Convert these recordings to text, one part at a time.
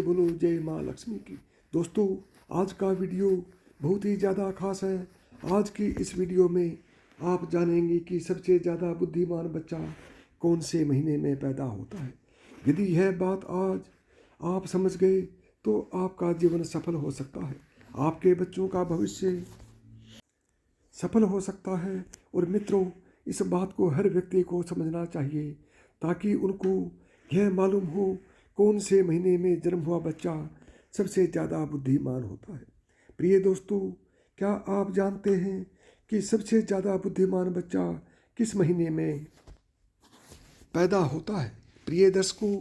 बोलो जय माँ लक्ष्मी की। दोस्तों, आज का वीडियो बहुत ही ज़्यादा खास है। आज की इस वीडियो में आप जानेंगे कि सबसे ज़्यादा बुद्धिमान बच्चा कौन से महीने में पैदा होता है। यदि यह बात आज आप समझ गए तो आपका जीवन सफल हो सकता है, आपके बच्चों का भविष्य सफल हो सकता है। और मित्रों, इस बात को हर व्यक्ति को समझना चाहिए ताकि उनको यह मालूम हो कौन से महीने में जन्म हुआ बच्चा सबसे ज़्यादा बुद्धिमान होता है। प्रिय दोस्तों, क्या आप जानते हैं कि सबसे ज़्यादा बुद्धिमान बच्चा किस महीने में पैदा होता है? प्रिय दर्शकों,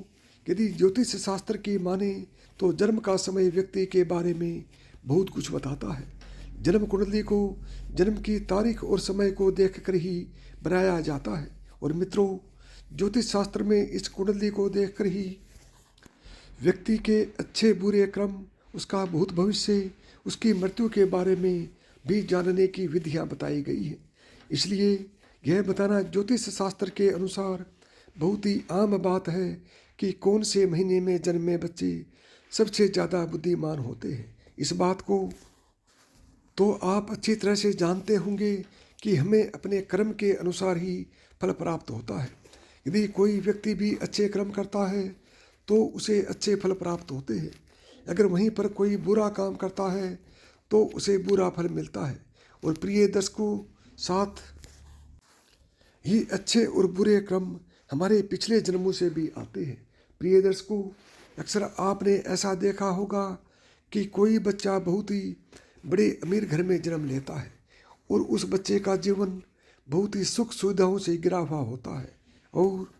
यदि ज्योतिष शास्त्र की माने तो जन्म का समय व्यक्ति के बारे में बहुत कुछ बताता है। जन्म कुंडली को जन्म की तारीख और समय को देखकर ही बनाया जाता है। और मित्रों, ज्योतिष शास्त्र में इस कुंडली को देखकर ही व्यक्ति के अच्छे बुरे क्रम, उसका भूत भविष्य, उसकी मृत्यु के बारे में भी जानने की विधियां बताई गई हैं। इसलिए यह बताना ज्योतिष शास्त्र के अनुसार बहुत ही आम बात है कि कौन से महीने में जन्मे बच्चे सबसे ज़्यादा बुद्धिमान होते हैं। इस बात को तो आप अच्छी तरह से जानते होंगे कि हमें अपने कर्म के अनुसार ही फल प्राप्त होता है। यदि कोई व्यक्ति भी अच्छे कर्म करता है तो उसे अच्छे फल प्राप्त होते हैं। अगर वहीं पर कोई बुरा काम करता है तो उसे बुरा फल मिलता है। और प्रिय दर्शकों, साथ ही अच्छे और बुरे कर्म हमारे पिछले जन्मों से भी आते हैं। प्रिय दर्शकों, अक्सर आपने ऐसा देखा होगा कि कोई बच्चा बहुत ही बड़े अमीर घर में जन्म लेता है और उस बच्चे का जीवन बहुत ही सुख सुविधाओं से घिरा हुआ होता है। और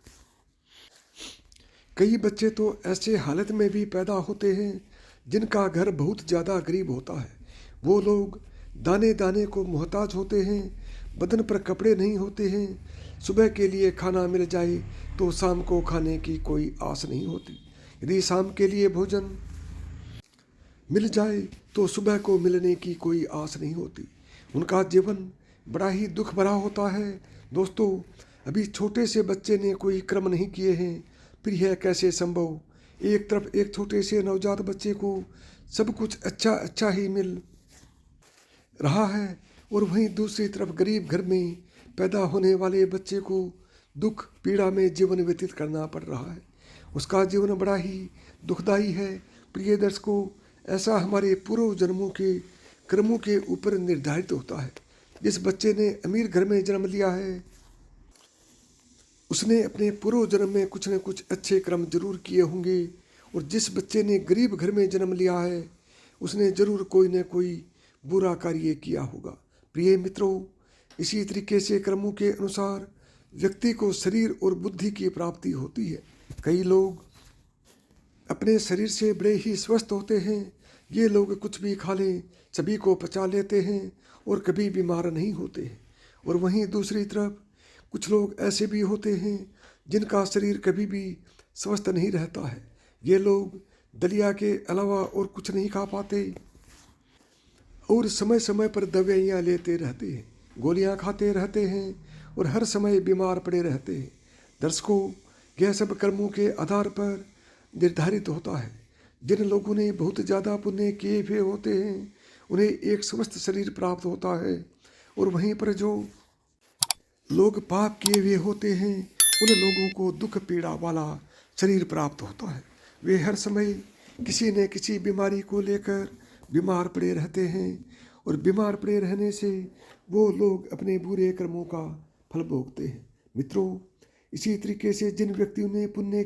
कई बच्चे तो ऐसे हालत में भी पैदा होते हैं जिनका घर बहुत ज़्यादा गरीब होता है। वो लोग दाने दाने को मोहताज होते हैं, बदन पर कपड़े नहीं होते हैं, सुबह के लिए खाना मिल जाए तो शाम को खाने की कोई आस नहीं होती। यदि शाम के लिए भोजन मिल जाए तो सुबह को मिलने की कोई आस नहीं होती। उनका जीवन बड़ा ही दुख भरा होता है। दोस्तों, अभी छोटे से बच्चे ने कोई कर्म नहीं किए हैं, फिर यह कैसे संभव? एक तरफ एक छोटे से नवजात बच्चे को सब कुछ अच्छा अच्छा ही मिल रहा है और वहीं दूसरी तरफ गरीब घर में पैदा होने वाले बच्चे को दुख पीड़ा में जीवन व्यतीत करना पड़ रहा है। उसका जीवन बड़ा ही दुखदायी है। प्रिय दर्शकों, ऐसा हमारे पूर्व जन्मों के कर्मों के ऊपर निर्धारित होता है। जिस बच्चे ने अमीर घर में जन्म लिया है उसने अपने पूर्व जन्म में कुछ न कुछ अच्छे कर्म जरूर किए होंगे, और जिस बच्चे ने गरीब घर में जन्म लिया है उसने जरूर कोई न कोई बुरा कार्य किया होगा। प्रिय मित्रों, इसी तरीके से कर्मों के अनुसार व्यक्ति को शरीर और बुद्धि की प्राप्ति होती है। कई लोग अपने शरीर से बड़े ही स्वस्थ होते हैं। ये लोग कुछ भी खा लें सभी को पचा लेते हैं और कभी बीमार नहीं होते हैं। और वहीं दूसरी तरफ कुछ लोग ऐसे भी होते हैं जिनका शरीर कभी भी स्वस्थ नहीं रहता है। ये लोग दलिया के अलावा और कुछ नहीं खा पाते और समय समय पर दवाइयाँ लेते रहते हैं, गोलियाँ खाते रहते हैं और हर समय बीमार पड़े रहते हैं। दर्शकों, यह सब कर्मों के आधार पर निर्धारित होता है। जिन लोगों ने बहुत ज़्यादा पुण्य किए हुए होते हैं उन्हें एक स्वस्थ शरीर प्राप्त होता है, और वहीं पर जो लोग पाप किए हुए होते हैं उन लोगों को दुख पीड़ा वाला शरीर प्राप्त होता है। वे हर समय किसी न किसी बीमारी को लेकर बीमार पड़े रहते हैं और बीमार पड़े रहने से वो लोग अपने बुरे कर्मों का फल भोगते हैं। मित्रों, इसी तरीके से जिन व्यक्तियों ने पुण्य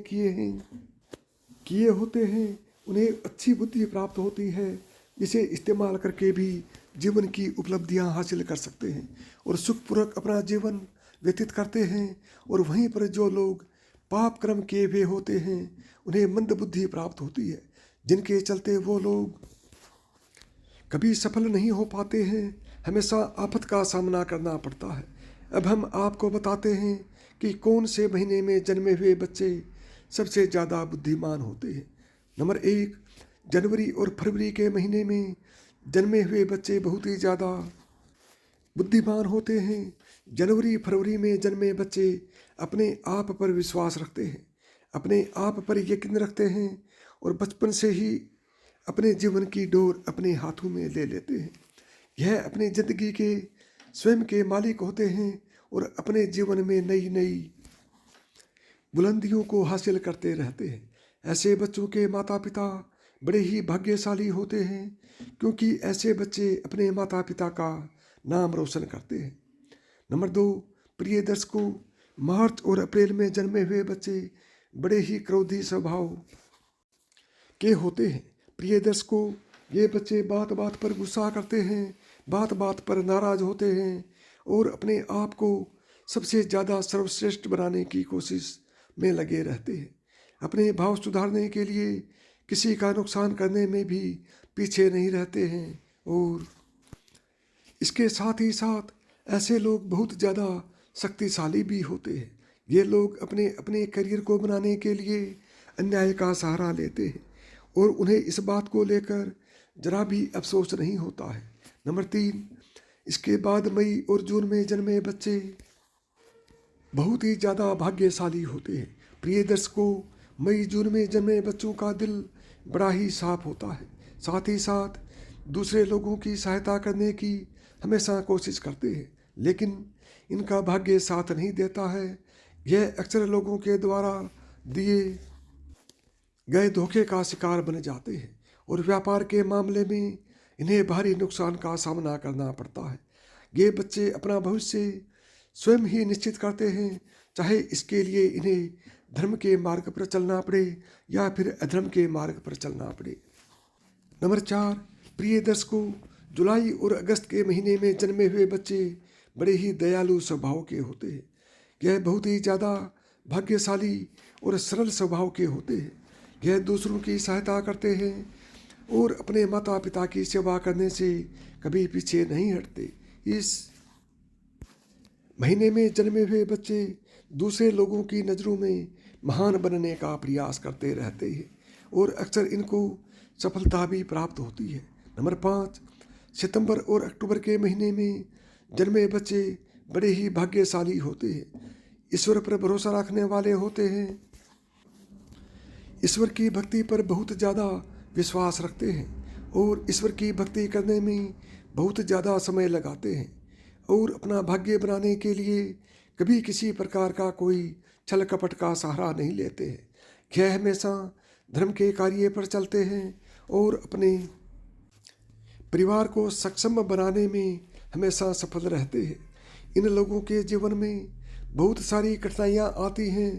किए होते हैं उन्हें अच्छी बुद्धि प्राप्त होती है, जिसे इस्तेमाल करके भी जीवन की उपलब्धियां हासिल कर सकते हैं और सुखपूर्वक अपना जीवन व्यतीत करते हैं। और वहीं पर जो लोग पाप कर्म किए हुए होते हैं उन्हें मंद बुद्धि प्राप्त होती है, जिनके चलते वो लोग कभी सफल नहीं हो पाते हैं, हमेशा आफत का सामना करना पड़ता है। अब हम आपको बताते हैं कि कौन से महीने में जन्मे हुए बच्चे सबसे ज़्यादा बुद्धिमान होते हैं। नंबर 1, जनवरी और फरवरी के महीने में जन्मे हुए बच्चे बहुत ही ज़्यादा बुद्धिमान होते हैं। जनवरी फरवरी में जन्मे बच्चे अपने आप पर विश्वास रखते हैं, अपने आप पर यकीन रखते हैं और बचपन से ही अपने जीवन की डोर अपने हाथों में ले लेते हैं। यह अपनी ज़िंदगी के स्वयं के मालिक होते हैं और अपने जीवन में नई नई बुलंदियों को हासिल करते रहते हैं। ऐसे बच्चों के माता पिता बड़े ही भाग्यशाली होते हैं, क्योंकि ऐसे बच्चे अपने माता पिता का नाम रोशन करते हैं। नंबर 2, प्रिय दर्शकों, मार्च और अप्रैल में जन्मे हुए बच्चे बड़े ही क्रोधी स्वभाव के होते हैं। प्रिय दर्शकों, ये बच्चे बात बात पर गुस्सा करते हैं, बात बात पर नाराज होते हैं और अपने आप को सबसे ज़्यादा सर्वश्रेष्ठ बनाने की कोशिश में लगे रहते हैं। अपने भाव सुधारने के लिए किसी का नुकसान करने में भी पीछे नहीं रहते हैं और इसके साथ ही साथ ऐसे लोग बहुत ज़्यादा शक्तिशाली भी होते हैं। ये लोग अपने अपने करियर को बनाने के लिए अन्याय का सहारा लेते हैं और उन्हें इस बात को लेकर जरा भी अफसोस नहीं होता है। नंबर 3, इसके बाद मई और जून में जन्मे बच्चे बहुत ही ज़्यादा भाग्यशाली होते हैं। प्रिय दर्शकों, मई जून में जन्मे बच्चों का दिल बड़ा ही साफ होता है, साथ ही साथ दूसरे लोगों की सहायता करने की हमेशा कोशिश करते हैं, लेकिन इनका भाग्य साथ नहीं देता है। यह अक्सर लोगों के द्वारा दिए गए धोखे का शिकार बन जाते हैं और व्यापार के मामले में इन्हें भारी नुकसान का सामना करना पड़ता है। ये बच्चे अपना भविष्य स्वयं ही निश्चित करते हैं, चाहे इसके लिए इन्हें धर्म के मार्ग पर चलना पड़े या फिर अधर्म के मार्ग पर चलना पड़े। नंबर 4, प्रिय दर्शकों, जुलाई और अगस्त के महीने में जन्मे हुए बच्चे बड़े ही दयालु स्वभाव के होते हैं। यह बहुत ही ज़्यादा भाग्यशाली और सरल स्वभाव के होते हैं। यह दूसरों की सहायता करते हैं और अपने माता पिता की सेवा करने से कभी पीछे नहीं हटते। इस महीने में जन्मे हुए बच्चे दूसरे लोगों की नज़रों में महान बनने का प्रयास करते रहते हैं और अक्सर इनको सफलता भी प्राप्त होती है। नंबर 5, सितंबर और अक्टूबर के महीने में जन्मे बच्चे बड़े ही भाग्यशाली होते हैं। ईश्वर पर भरोसा रखने वाले होते हैं, ईश्वर की भक्ति पर बहुत ज़्यादा विश्वास रखते हैं और ईश्वर की भक्ति करने में बहुत ज़्यादा समय लगाते हैं और अपना भाग्य बनाने के लिए कभी किसी प्रकार का कोई छल कपट का सहारा नहीं लेते हैं। यह हमेशा धर्म के कार्य पर चलते हैं और अपने परिवार को सक्षम बनाने में हमेशा सफल रहते हैं। इन लोगों के जीवन में बहुत सारी कठिनाइयाँ आती हैं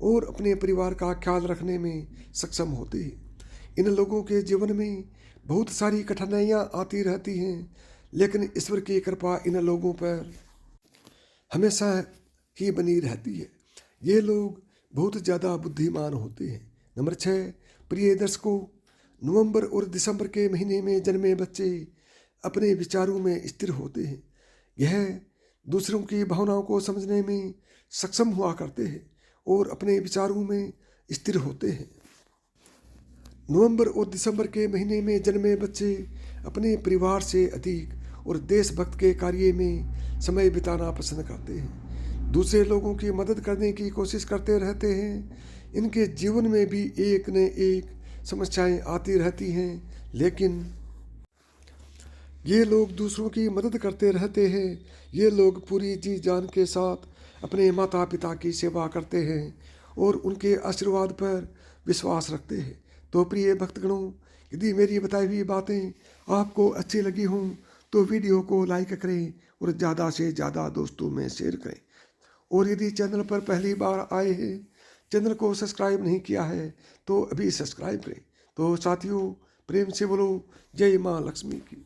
और अपने परिवार का ख्याल रखने में सक्षम होते हैं। इन लोगों के जीवन में बहुत सारी कठिनाइयाँ आती रहती हैं, लेकिन ईश्वर की कृपा इन लोगों पर हमेशा ही बनी रहती है। ये लोग बहुत ज़्यादा बुद्धिमान होते हैं। नंबर 6, प्रिय दर्शकों, नवंबर और दिसंबर के महीने में जन्मे बच्चे अपने विचारों में स्थिर होते हैं। यह दूसरों की भावनाओं को समझने में सक्षम हुआ करते हैं और अपने विचारों में स्थिर होते हैं। नवंबर और दिसंबर के महीने में जन्मे बच्चे अपने परिवार से अधिक और देशभक्त के कार्य में समय बिताना पसंद करते हैं। दूसरे लोगों की मदद करने की कोशिश करते रहते हैं। इनके जीवन में भी एक न एक समस्याएं आती रहती हैं, लेकिन ये लोग दूसरों की मदद करते रहते हैं। ये लोग पूरी जी जान के साथ अपने माता पिता की सेवा करते हैं और उनके आशीर्वाद पर विश्वास रखते हैं। तो प्रिय भक्तगणों, यदि मेरी बताई हुई बातें आपको अच्छी लगी हों तो वीडियो को लाइक करें और ज़्यादा से ज़्यादा दोस्तों में शेयर करें। और यदि चैनल पर पहली बार आए हैं, चैनल को सब्सक्राइब नहीं किया है तो अभी सब्सक्राइब करें। तो साथियों, प्रेम से बोलो जय माँ लक्ष्मी की।